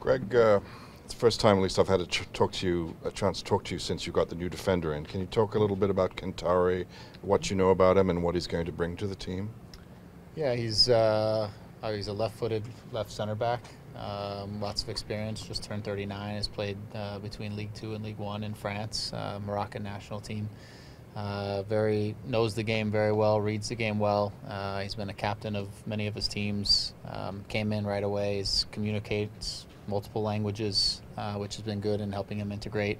Greg, it's the first time at least I've had a chance to talk to you since you got the new defender in. Can you talk a little bit about Kentare, what you know about him, and what he's going to bring to the team? Yeah, he's a left-footed left center back. Lots of experience. Just turned 39. Has played between League Two and League One in France. Moroccan national team. Very knows the game very well. Reads the game well. He's been a captain of many of his teams. Came in right away. He communicates multiple languages, which has been good in helping him integrate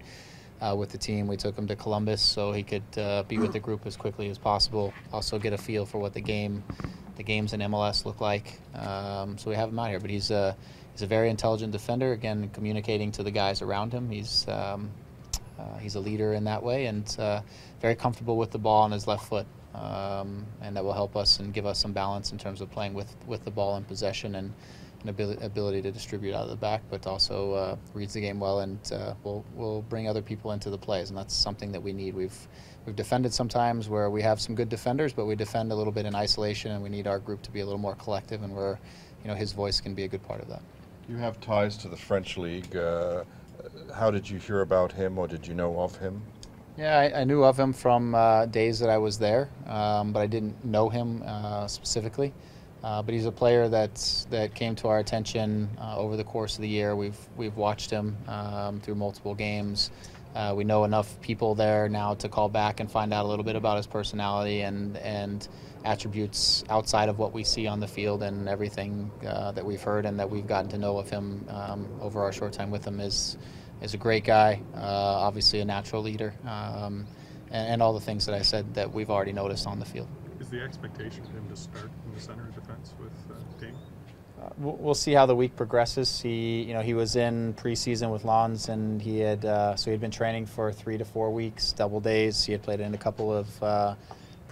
with the team. We took him to Columbus so he could be with the group as quickly as possible. Also get a feel for what the games in MLS look like. So we have him out here, but he's a very intelligent defender. Again, communicating to the guys around him. He's a leader in that way, and very comfortable with the ball on his left foot, and that will help us and give us some balance in terms of playing with the ball in possession and an ability to distribute out of the back, but also reads the game well, and will bring other people into the plays, and that's something that we need. We've defended sometimes where we have some good defenders, but we defend a little bit in isolation, and we need our group to be a little more collective, and where his voice can be a good part of that. You have ties to the French league. How did you hear about him, or did you know of him? Yeah, I knew of him from days that I was there, but I didn't know him specifically. But he's a player that came to our attention over the course of the year. We've watched him through multiple games. We know enough people there now to call back and find out a little bit about his personality and attributes outside of what we see on the field, and everything that we've heard and that we've gotten to know of him over our short time with him is a great guy, obviously a natural leader, and all the things that I said that we've already noticed on the field. Is the expectation for him to start in the center of defense with Dame? We'll see how the week progresses. He was in preseason with Lons, and he had been training for 3 to 4 weeks, double days. He had played in a couple of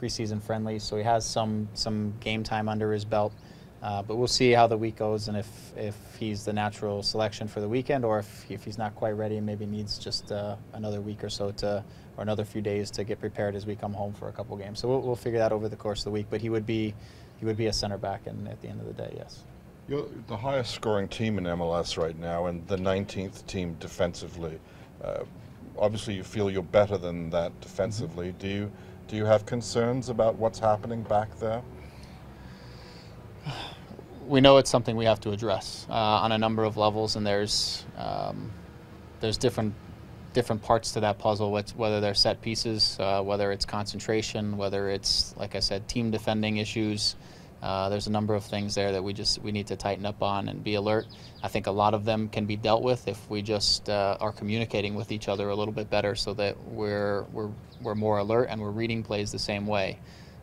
preseason friendlies, so he has some game time under his belt. But we'll see how the week goes, and if he's the natural selection for the weekend, or if he's not quite ready and maybe needs just another week or so or another few days to get prepared as we come home for a couple games. So we'll figure that over the course of the week. But he would be a center back, and at the end of the day, yes. You're the highest scoring team in MLS right now, and the 19th team defensively. Obviously, you feel you're better than that defensively. Mm-hmm. Do you have concerns about what's happening back there? We know it's something we have to address on a number of levels, and there's different parts to that puzzle, whether they're set pieces, whether it's concentration, whether it's, like I said, team defending issues. There's a number of things there that we need to tighten up on and be alert. I think a lot of them can be dealt with if we just are communicating with each other a little bit better, so that we're more alert and we're reading plays the same way.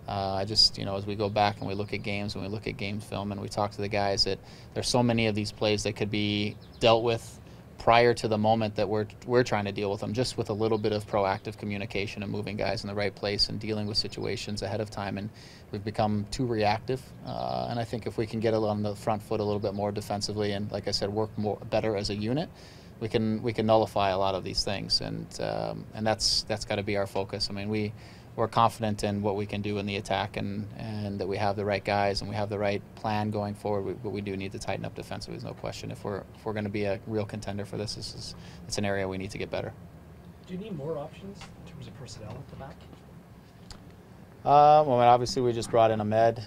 As we go back and we look at games and we look at game film and we talk to the guys, that there's so many of these plays that could be dealt with prior to the moment that we're trying to deal with them, just with a little bit of proactive communication and moving guys in the right place and dealing with situations ahead of time. And we've become too reactive. And I think if we can get on the front foot a little bit more defensively and, like I said, work better as a unit, we can nullify a lot of these things. And that's got to be our focus. I mean, we're confident in what we can do in the attack, and that we have the right guys and we have the right plan going forward, but we do need to tighten up defensively, there's no question. If we're going to be a real contender for this, it's an area we need to get better. Do you need more options in terms of personnel at the back? Obviously we just brought in Ahmed.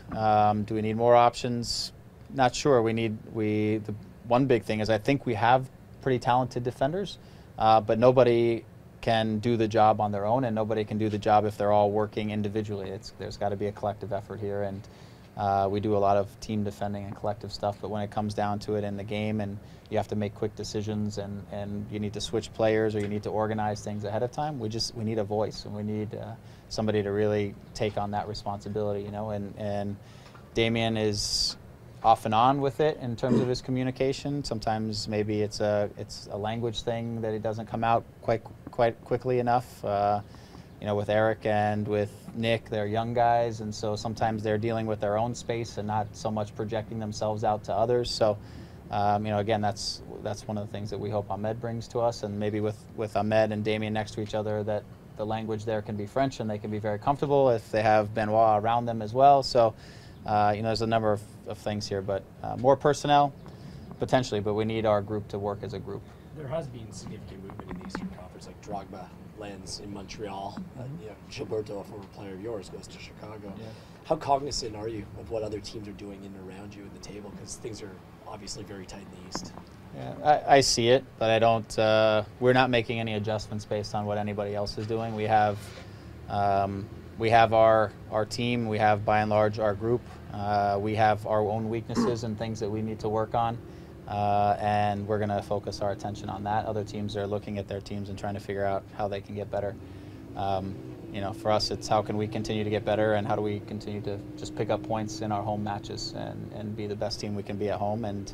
Do we need more options? Not sure. The one big thing is I think we have pretty talented defenders, but nobody can do the job on their own, and nobody can do the job if they're all working individually. There's got to be a collective effort here, and we do a lot of team defending and collective stuff, but when it comes down to it in the game and you have to make quick decisions and you need to switch players or you need to organize things ahead of time, we need a voice, and we need somebody to really take on that responsibility, and Damien is off and on with it in terms of his communication. Sometimes maybe it's a language thing that it doesn't come out quite quickly enough. With Eric and with Nick, they're young guys, and so sometimes they're dealing with their own space and not so much projecting themselves out to others. So, again, that's one of the things that we hope Ahmed brings to us, and maybe with Ahmed and Damien next to each other, that the language there can be French and they can be very comfortable if they have Benoit around them as well. So, there's a number of things here, but more personnel, potentially, but we need our group to work as a group. There has been significant movement in the Eastern Conference, like Drogba lands in Montreal. Gilberto, a former player of yours, goes to Chicago. Yeah. How cognizant are you of what other teams are doing in and around you at the table? Because things are obviously very tight in the East. Yeah, I see it, but I don't. We're not making any adjustments based on what anybody else is doing. We have our team. We have, by and large, our group. We have our own weaknesses and things that we need to work on, and we're going to focus our attention on that. Other teams are looking at their teams and trying to figure out how they can get better. For us, it's how can we continue to get better, and how do we continue to just pick up points in our home matches and be the best team we can be at home, and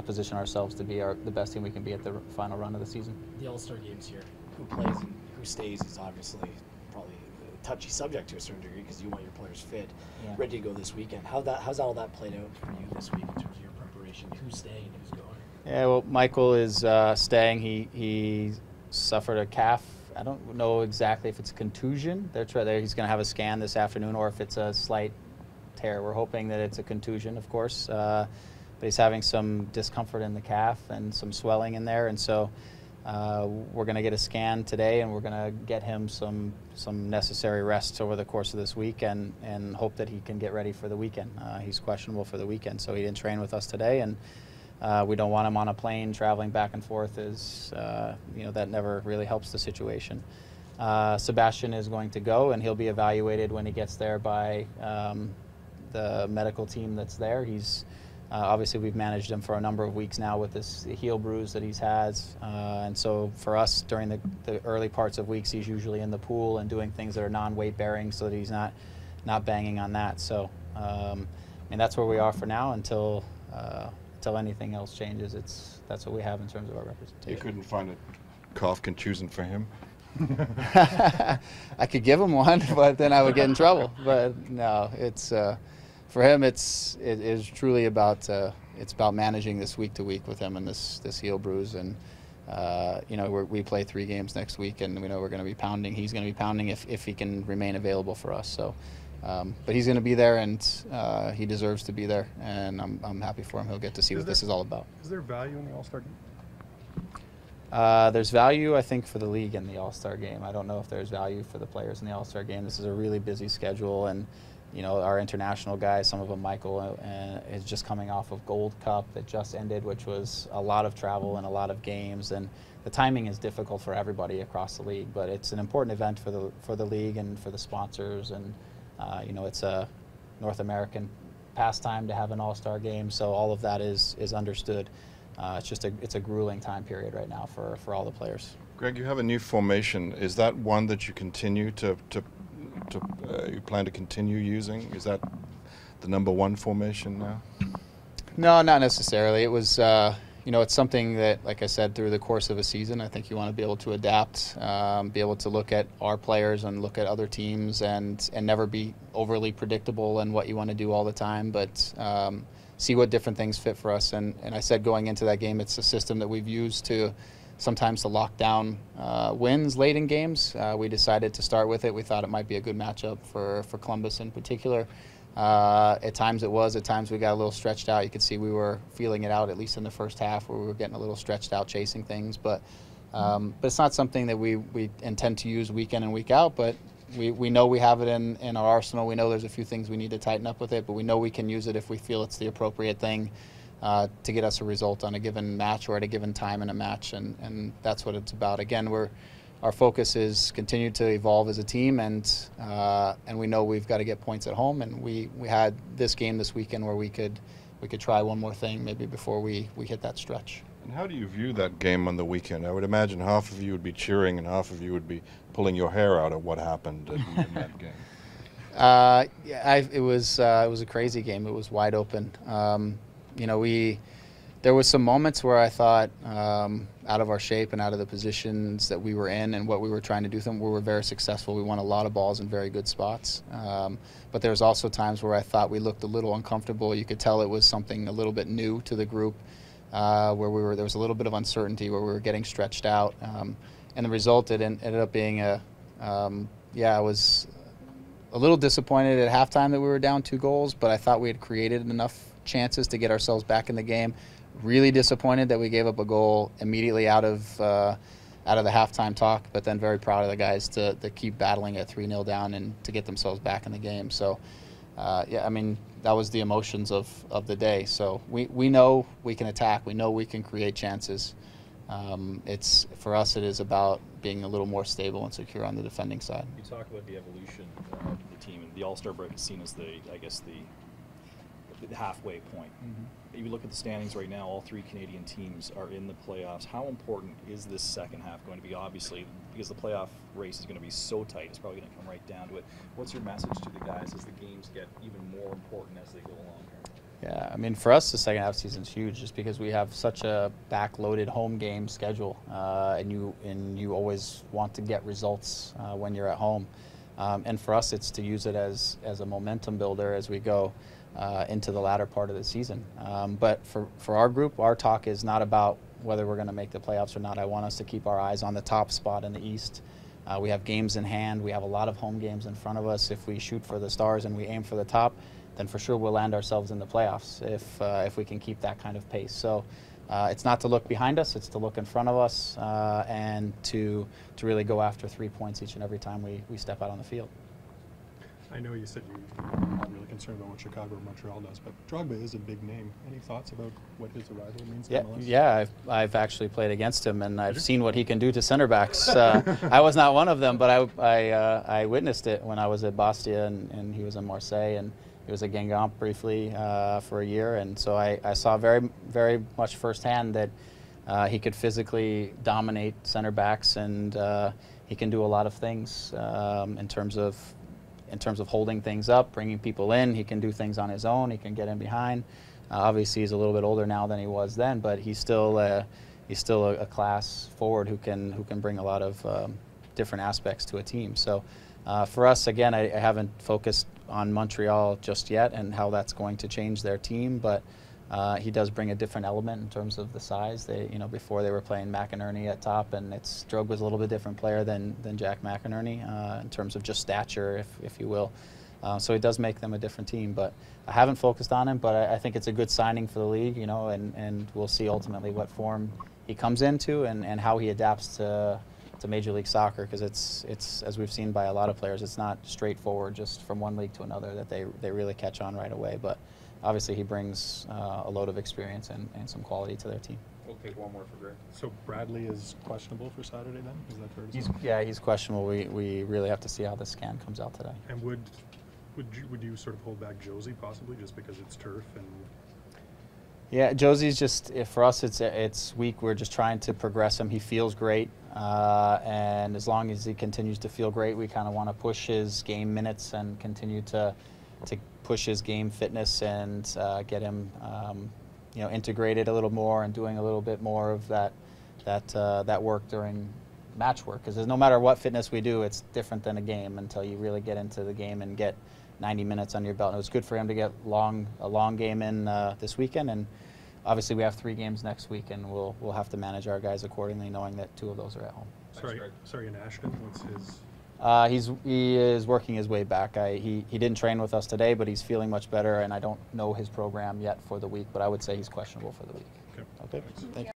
position ourselves to be the best team we can be at the final run of the season. The All-Star games here, who plays and who stays is obviously probably a touchy subject to a certain degree because you want your players fit, ready to go this weekend. How's all that played out for you this week in terms of your preparation? Who's staying and who's going? Yeah, well, Michael is staying. He suffered a calf. I don't know exactly if it's a contusion. He's going to have a scan this afternoon, or if it's a slight tear. We're hoping that it's a contusion, of course. But he's having some discomfort in the calf and some swelling in there, and so we're going to get a scan today, and we're going to get him some necessary rest over the course of this week, and hope that he can get ready for the weekend. He's questionable for the weekend, so he didn't train with us today, and we don't want him on a plane traveling back and forth. That never really helps the situation. Sebastian is going to go, and he'll be evaluated when he gets there by the medical team that's there. He's obviously, we've managed him for a number of weeks now with this heel bruise that he has, and so for us, during the early parts of weeks, he's usually in the pool and doing things that are non-weight bearing, so that he's not banging on that. So, that's where we are for now until anything else changes. That's what we have in terms of our representation. You couldn't find a calf contusion for him? I could give him one, but then I would get in trouble. But no, it's for him. It is truly about it's about managing this week to week with him and this heel bruise. And we play 3 games next week, and we know we're going to be pounding. He's going to be pounding if he can remain available for us. So. But he's going to be there, and he deserves to be there, and I'm happy for him. He'll get to see what this is all about. Is there value in the All-Star game? There's value, I think, for the league in the All-Star game. I don't know if there's value for the players in the All-Star game. This is a really busy schedule, and our international guys, some of them, Michael, is just coming off of Gold Cup that just ended, which was a lot of travel and a lot of games, and the timing is difficult for everybody across the league. But it's an important event for the league and for the sponsors, and it's a North American pastime to have an All-Star game, so all of that is understood. It's a grueling time period right now for all the players. Greg, you have a new formation. Is that one that you continue you plan to continue using? Is that the number 1 formation now? No, not necessarily. It was it's something that, like I said, through the course of a season, I think you want to be able to adapt, be able to look at our players and look at other teams, and never be overly predictable in what you want to do all the time, but see what different things fit for us. And I said going into that game, it's a system that we've used sometimes to lock down wins late in games. We decided to start with it. We thought it might be a good matchup for Columbus in particular. At times it was. At times we got a little stretched out. You could see we were feeling it out, at least in the first half, where we were getting a little stretched out chasing things. But it's not something that we intend to use week in and week out. But we know we have it in our arsenal. We know there's a few things we need to tighten up with it, but we know we can use it if we feel it's the appropriate thing to get us a result on a given match or at a given time in a match. And that's what it's about. Again, our focus is continue to evolve as a team, and we know we've got to get points at home. And we had this game this weekend where we could try one more thing maybe before we hit that stretch. And how do you view that game on the weekend? I would imagine half of you would be cheering and half of you would be pulling your hair out at what happened in that game. It was a crazy game. It was wide open. There was some moments where I thought, out of our shape and out of the positions that we were in and what we were trying to do with them, we were very successful. We won a lot of balls in very good spots. But there was also times where I thought we looked a little uncomfortable. You could tell it was something a little bit new to the group, where there was a little bit of uncertainty, where we were getting stretched out. And the result, it ended up being I was a little disappointed at halftime that we were down 2 goals, but I thought we had created enough chances to get ourselves back in the game. really disappointed that we gave up a goal immediately out of the halftime talk, but then very proud of the guys to keep battling at 3-0 down and to get themselves back in the game. So, yeah, I mean, that was the emotions of the day. So we know we can attack. We know we can create chances. It's for us, it is about being a little more stable and secure on the defending side. You talk about the evolution of the team, and the All-Star break is seen as the halfway point. You look at the standings right now, all 3 Canadian teams are in the playoffs. How important is this second half going to be? Obviously, because the playoff race is going to be so tight, it's probably going to come right down to it. What's your message to the guys as the games get even more important as they go along here? Yeah, I mean, for us, the second half season is huge just because we have such a backloaded home game schedule, and you always want to get results when you're at home. And for us, it's to use it as a momentum builder as we go into the latter part of the season. But for our group, our talk is not about whether we're going to make the playoffs or not. I want us to keep our eyes on the top spot in the East. We have games in hand. We have a lot of home games in front of us. If we shoot for the stars and we aim for the top, then for sure we'll land ourselves in the playoffs if we can keep that kind of pace. So it's not to look behind us, it's to look in front of us and to really go after 3 points each and every time we step out on the field. I know you said you're not really concerned about what Chicago or Montreal does, but Drogba is a big name. Any thoughts about what his arrival means to MLS? Yeah, I've actually played against him, and I've seen what he can do to center backs. I was not one of them, but I witnessed it when I was at Bastia, and he was in Marseille, and he was at Guingamp briefly for a year, and so I saw very, very much firsthand that he could physically dominate center backs, and he can do a lot of things in terms of holding things up, bringing people in. He can do things on his own. He can get in behind. Obviously, he's a little bit older now than he was then, but he's still a class forward who can bring a lot of different aspects to a team. So for us, again, I haven't focused on Montreal just yet and how that's going to change their team, but he does bring a different element in terms of the size. Before they were playing McInerney at top, and Drogba's a little bit different player than Jack McInerney in terms of just stature, if you will. So it does make them a different team, but I haven't focused on him, but I think it's a good signing for the league, and we'll see ultimately what form he comes into and how he adapts to Major League Soccer, because it's as we've seen by a lot of players, it's not straightforward just from one league to another that they really catch on right away. But obviously, he brings a load of experience and some quality to their team. We'll take one more for Greg. So Bradley is questionable for Saturday then? Is that fair to say? Yeah, he's questionable. We really have to see how the scan comes out today. And would you sort of hold back Josie possibly just because it's turf and? Yeah, Josie's just, for us, it's weak. We're just trying to progress him. He feels great, and as long as he continues to feel great, we kind of want to push his game minutes and continue to push his game fitness and get him, integrated a little more and doing a little bit more of that work during match work. Because no matter what fitness we do, it's different than a game until you really get into the game and get 90 minutes on your belt. And it was good for him to get a long game in this weekend, and obviously we have 3 games next week, and we'll have to manage our guys accordingly, knowing that 2 of those are at home. Sorry, in Ashton, what's his? He is working his way back. He didn't train with us today, but he's feeling much better, and I don't know his program yet for the week, but I would say he's questionable for the week. Okay. Thank you.